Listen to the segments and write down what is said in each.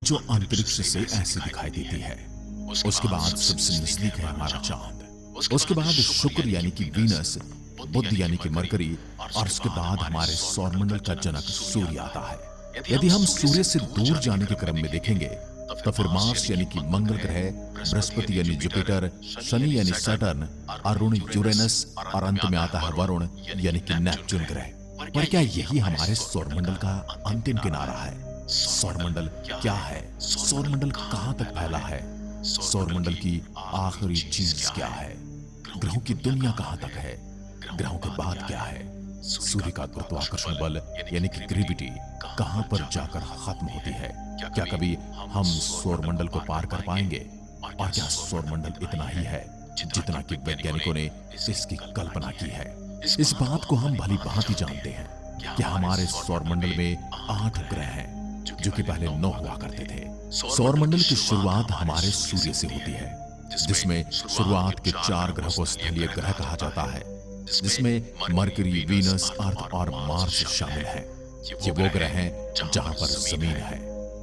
जो अंतरिक्ष से ऐसी दिखाई देती है। उसके बाद सबसे नजदीक है हमारा चांद। उसके बाद शुक्र यानी कि वीनस, बुध यानी कि मरकरी, और उसके बाद हमारे सौरमंडल का जनक सूर्य आता है। यदि हम सूर्य से दूर जाने के क्रम में देखेंगे तो फिर मार्स यानी कि मंगल ग्रह, बृहस्पति यानी जुपिटर, शनि यानी सैटर्न, अरुण यूरेनस, और अंत में आता है वरुण यानी कि नेपच्यून ग्रह। पर क्या यही हमारे सौरमंडल का अंतिम किनारा है? सौरमंडल क्या है? सौरमंडल कहां तक फैला है? सौरमंडल की आखिरी चीज क्या है? ग्रहों की दुनिया कहां तक है? ग्रहों के बाद क्या है? सूर्य का गुरुत्वाकर्षण बल यानी कि ग्रेविटी कहां पर जाकर खत्म होती है? क्या कभी हम सौरमंडल को पार कर पाएंगे? और क्या सौरमंडल इतना ही है जितना कि वैज्ञानिकों ने इसकी कल्पना की है? इस बात को हम भली भांति जानते हैं कि हमारे सौरमंडल में 8 ग्रह हैं, जो कि पहले 9 हुआ करते थे। सौरमंडल की शुरुआत हमारे सूर्य से होती है, जिसमें शुरुआत के 4 ग्रह को स्थलीय ग्रह कहा जाता है, जिसमें मरकरी, वीनस, अर्थ और मार्स शामिल हैं। ये वो ग्रह हैं जहां पर जमीन है।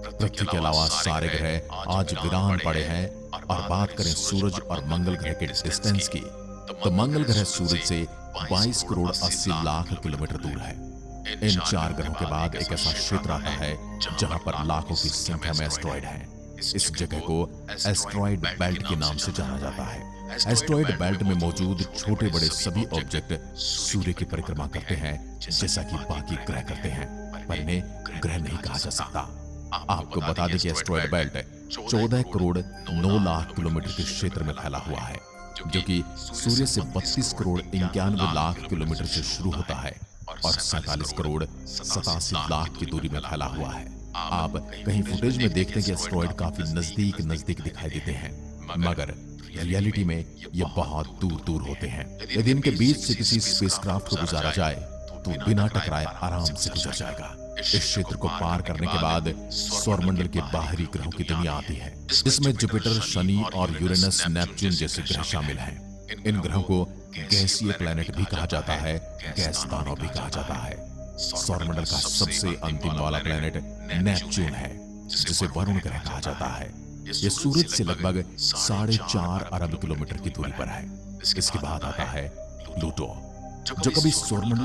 पृथ्वी के अलावा सारे ग्रह आज वीरान पड़े हैं। और बात करें सूरज और मंगल ग्रह के डिस्टेंस की, तो मंगल ग्रह सूरज से 22 करोड़ 80 लाख किलोमीटर दूर है। इन 4 ग्रहों के बाद एक ऐसा क्षेत्र आता है जहां पर लाखों की संख्या में एस्ट्रॉइड हैं। इस जगह को एस्ट्रॉइड बेल्ट के नाम से जाना जाता है। एस्ट्रॉइड बेल्ट में मौजूद छोटे बड़े सभी ऑब्जेक्ट सूर्य की परिक्रमा करते हैं, जैसा कि बाकी ग्रह करते हैं, पर इन्हें ग्रह नहीं कहा जा सकता। आपको बता दें कि asteroid belt 14 crore 9 lakh kilometre के क्षेत्र में फैला हुआ है, जो कि सूर्य से 32 करोड़ 91 लाख किलोमीटर से शुरू होता है और 47 करोड़ 87 लाख की दूरी में फैला हुआ है। आप कहीं फुटेज में देखते हैं कि एस्ट्रॉइड काफी नजदीक नजदीक दिखाई देते हैं, मगर रियलिटी में ये बहुत दूर दूर होते हैं। यदि इनके बीच से किसी स्पेसक्राफ्ट को गुजारा जाए तो बिना टकराए आराम से गुजर जाएगा। इस क्षेत्र को पार करने के बाद सौरमंडल के बाहरी ग्रहों की दुनिया आती है, जिसमें जुपिटर, शनि और यूरेनस, नेपच्यून जैसे ग्रह शामिल हैं। इन ग्रहों को गैसीय प्लैनेट भी कहा जाता है, गैस दानव भी कहा जाता है। सौरमंडल का सबसे अंतिम वाला प्लैनेट नेपच्यून है, जिसे वरुण ग्रह कहा जाता है। यह सूरज से लगभग 4.5 अरब किलोमीटर की दूरी पर है। इसके बाद आता है प्लूटो, जो कभी सौरमंडल